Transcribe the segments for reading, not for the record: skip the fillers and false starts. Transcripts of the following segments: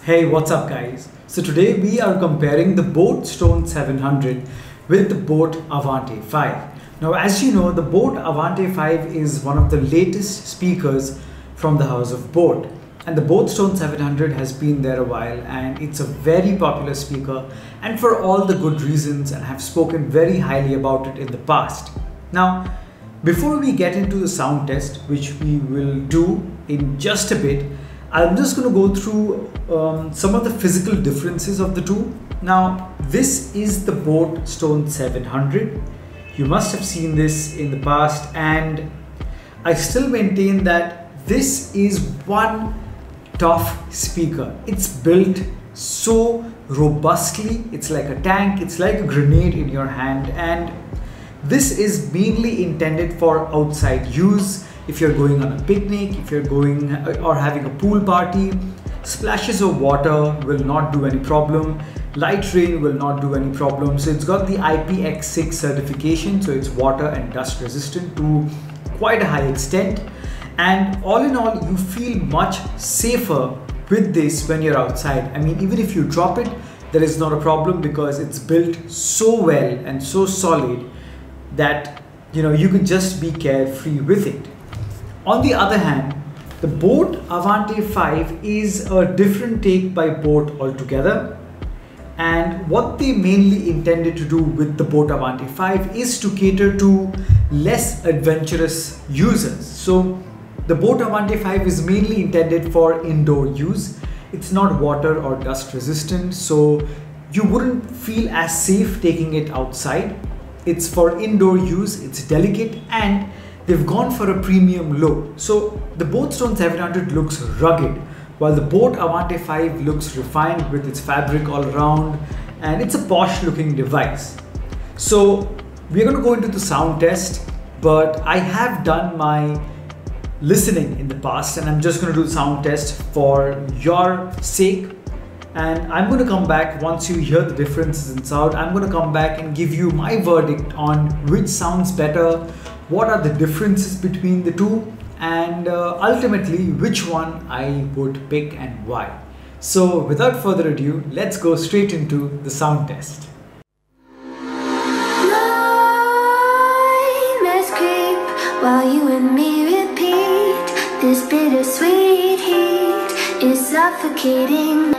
Hey, what's up guys? So today we are comparing the boAt Stone 700 with the boAt Aavante 5. Now as you know, the boAt Aavante 5 is one of the latest speakers from the house of boAt. And the boAt Stone 700 has been there a while and it's a very popular speaker and for all the good reasons, and I have spoken very highly about it in the past. Now, before we get into the sound test, which we will do in just a bit, I'm just going to go through some of the physical differences of the two. Now, this is the boAt Stone 700. You must have seen this in the past, and I still maintain that this is one tough speaker. It's built so robustly. It's like a tank, it's like a grenade in your hand, and this is mainly intended for outside use. If you're going on a picnic, if you're going or having a pool party, splashes of water will not do any problem. Light rain will not do any problem. So it's got the IPX6 certification, so it's water and dust resistant to quite a high extent. And all in all, you feel much safer with this when you're outside. I mean, even if you drop it, there is not a problem because it's built so well and so solid that you can just be carefree with it. On the other hand, the boAt Aavante 5 is a different take by boAt altogether, and what they mainly intended to do with the boAt Aavante 5 is to cater to less adventurous users. So the boAt Aavante 5 is mainly intended for indoor use. It's not water or dust resistant, so you wouldn't feel as safe taking it outside. It's for indoor use, it's delicate, and they've gone for a premium look. So the boAt Stone 700 looks rugged, while the boAt Aavante 5 looks refined with its fabric all around, and it's a posh looking device. So we're going to go into the sound test, but I have done my listening in the past and I'm just going to do the sound test for your sake. And I'm going to come back once you hear the differences in sound. I'm going to come back and give you my verdict on which sounds better, what are the differences between the two, and ultimately which one I would pick and why. So without further ado, let's go straight into the sound test. Nightmares creep while you and me repeat. This bittersweet heat is suffocating.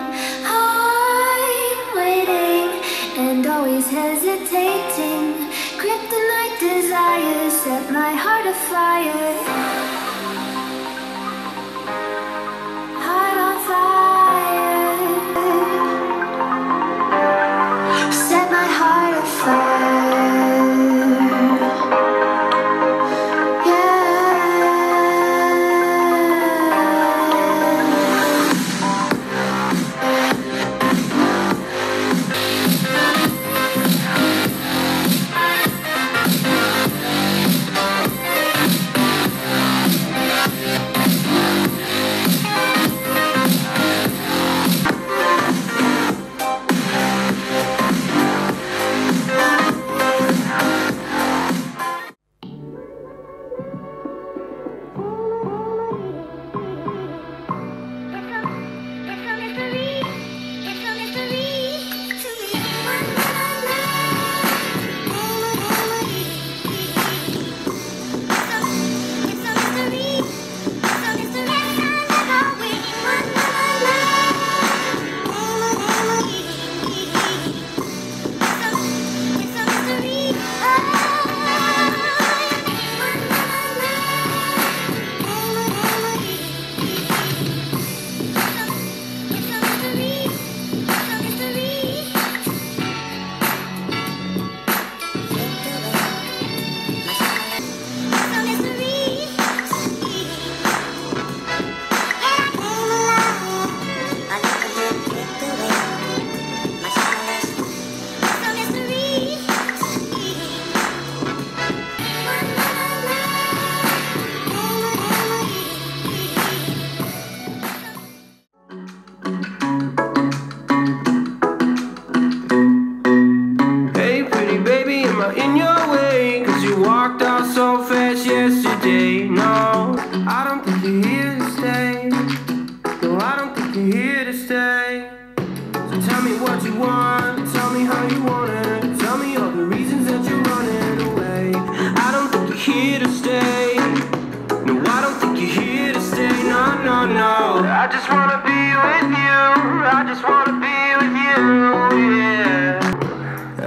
I'm waiting and always hesitating. Kryptonite desires set my heart afire. Heart on fire. Set my heart afire. stay. So tell me what you want, tell me how you want it, tell me all the reasons that you're running away. I don't think you're here to stay. No, I don't think you're here to stay. No, no, no. I just wanna be with you. I just wanna be with you, yeah.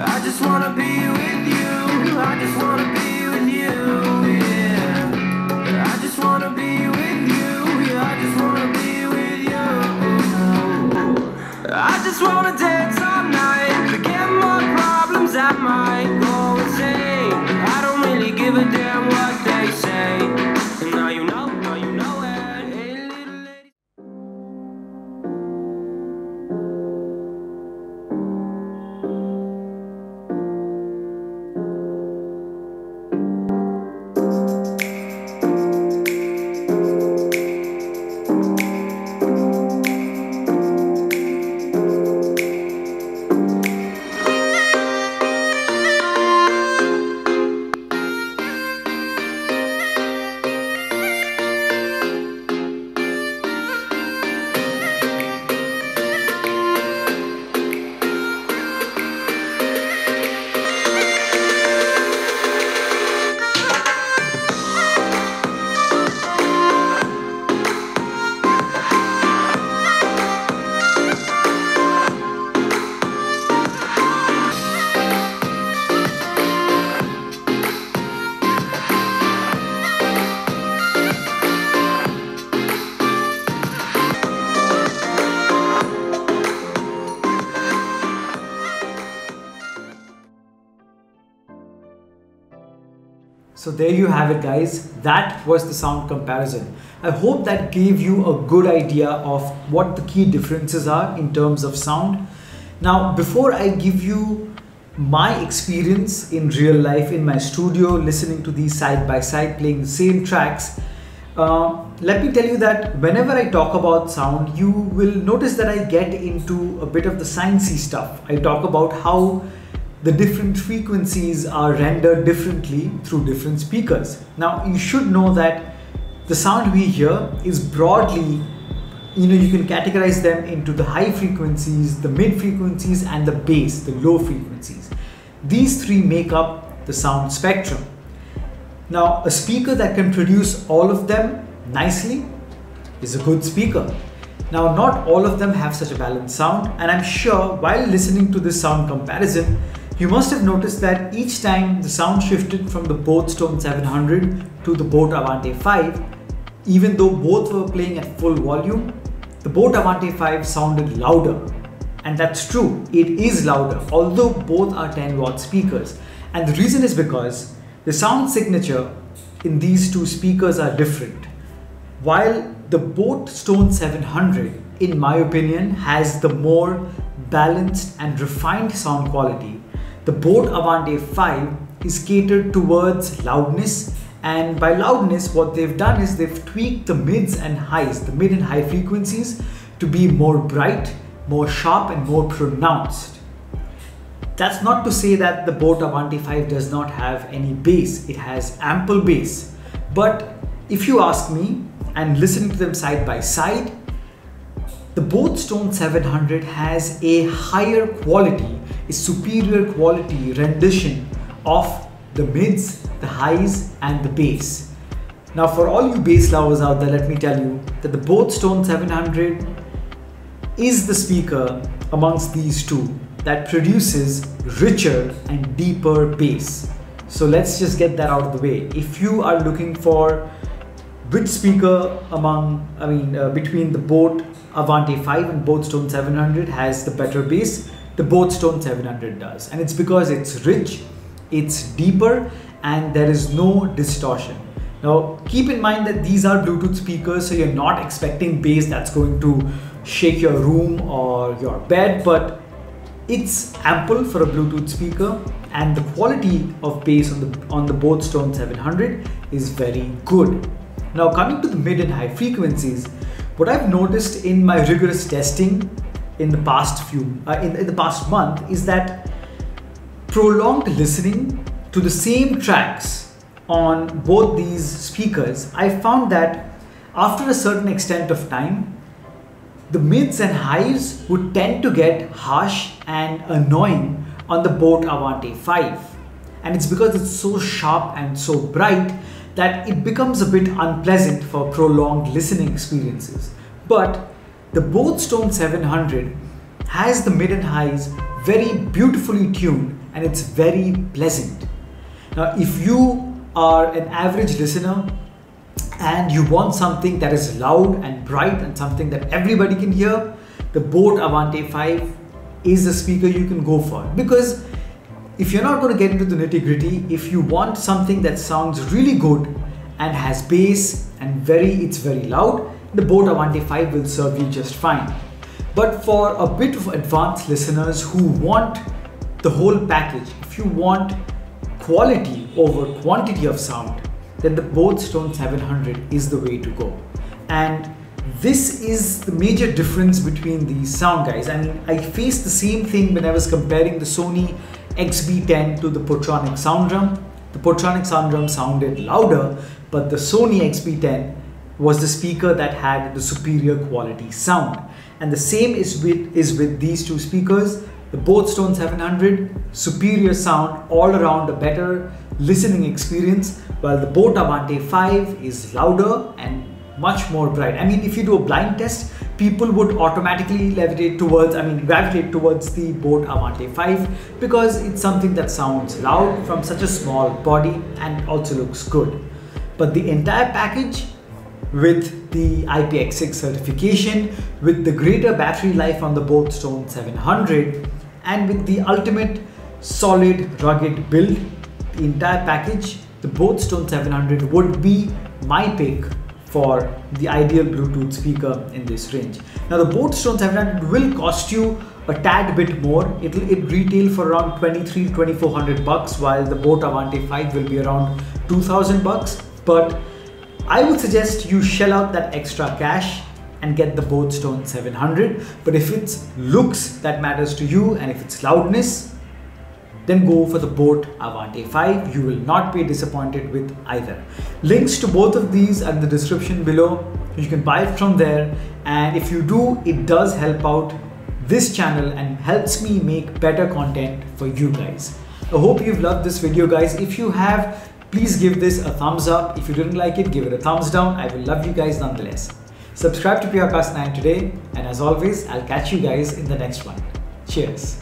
I just wanna be with you. I just wanna be with you, yeah. I just wanna be with you. Yeah, I just wanna be with you. I just wanna dance all night, forget my problems, I might go insane. I don't really give a damn what they say. And now you know it. Hey, little lady. So there you have it, guys. That was the sound comparison. I hope that gave you a good idea of what the key differences are in terms of sound. Now, before I give you my experience in real life in my studio, listening to these side by side, playing the same tracks, let me tell you that whenever I talk about sound, you will notice that I get into a bit of the sciencey stuff. I talk about how the different frequencies are rendered differently through different speakers. Now, you should know that the sound we hear is broadly, you can categorize them into the high frequencies, the mid frequencies, and the bass, the low frequencies. These three make up the sound spectrum. Now, a speaker that can produce all of them nicely is a good speaker. Now, not all of them have such a balanced sound, and I'm sure while listening to this sound comparison, you must have noticed that each time the sound shifted from the boAt Stone 700 to the boAt Aavante 5, even though both were playing at full volume, the boAt Aavante 5 sounded louder. And that's true, it is louder, although both are 10-watt speakers. And the reason is because the sound signature in these two speakers are different. While the boAt Stone 700, in my opinion, has the more balanced and refined sound quality, the boAt Aavante 5 is catered towards loudness, and by loudness what they've done is they've tweaked the mids and highs, the mid and high frequencies, to be more bright, more sharp and more pronounced. That's not to say that the boAt Aavante 5 does not have any bass. It has ample bass. But if you ask me, and listening to them side by side, the boAt Stone 700 has a higher quality, a superior quality rendition of the mids, the highs and the bass. Now, for all you bass lovers out there, let me tell you that the boAt Stone 700 is the speaker amongst these two that produces richer and deeper bass. So let's just get that out of the way. If you are looking for which speaker between the boAt Aavante 5 and boAt Stone 700 has the better bass, the boAt Stone 700 does. And it's because it's rich, it's deeper, and there is no distortion. Now, keep in mind that these are Bluetooth speakers, so you're not expecting bass that's going to shake your room or your bed, but it's ample for a Bluetooth speaker, and the quality of bass on the boAt Stone 700 is very good. Now, coming to the mid and high frequencies, what I've noticed in my rigorous testing in the past month is that prolonged listening to the same tracks on both these speakers, I found that after a certain extent of time, the mids and highs would tend to get harsh and annoying on the boAt Aavante 5. And it's because it's so sharp and so bright that it becomes a bit unpleasant for prolonged listening experiences. But the boAt Stone 700 has the mid and highs very beautifully tuned, and it's very pleasant. Now, if you are an average listener and you want something that is loud and bright and something that everybody can hear, the boAt Aavante 5 is the speaker you can go for. Because if you're not going to get into the nitty-gritty, if you want something that sounds really good and has bass and it's very loud, the boAt Aavante 5 will serve you just fine. But for a bit of advanced listeners who want the whole package, if you want quality over quantity of sound, then the boAt Stone 700 is the way to go. And this is the major difference between these sound guys. I mean, I faced the same thing when I was comparing the Sony XB10 to the Portronic sound drum. The Portronic sound drum sounded louder, but the Sony XB10 was the speaker that had the superior quality sound. And the same is with these two speakers. The boAt Stone 700, superior sound, all around a better listening experience, while the boAt Aavante 5 is louder and much more bright. I mean, if you do a blind test, people would automatically gravitate towards the boAt Aavante 5 because it's something that sounds loud from such a small body and also looks good. But the entire package, with the IPX6 certification, with the greater battery life on the boAt Stone 700, and with the ultimate solid rugged build, the entire package, the boAt Stone 700 would be my pick for the ideal Bluetooth speaker in this range. Now the boAt Stone 700 will cost you a tad bit more. It retail for around 2,300-2,400 bucks, while the boAt Aavante 5 will be around 2,000 bucks. But I would suggest you shell out that extra cash and get the boAt Stone 700. But if it's looks that matters to you and if it's loudness, then go for the boAt Aavante 5. You will not be disappointed with either. Links to both of these are in the description below. You can buy it from there, and if you do, it does help out this channel and helps me make better content for you guys. I hope you've loved this video, guys. If you have, please give this a thumbs up. If you didn't like it, give it a thumbs down. I will love you guys nonetheless. Subscribe to PRcast9 today, and as always, I'll catch you guys in the next one. Cheers.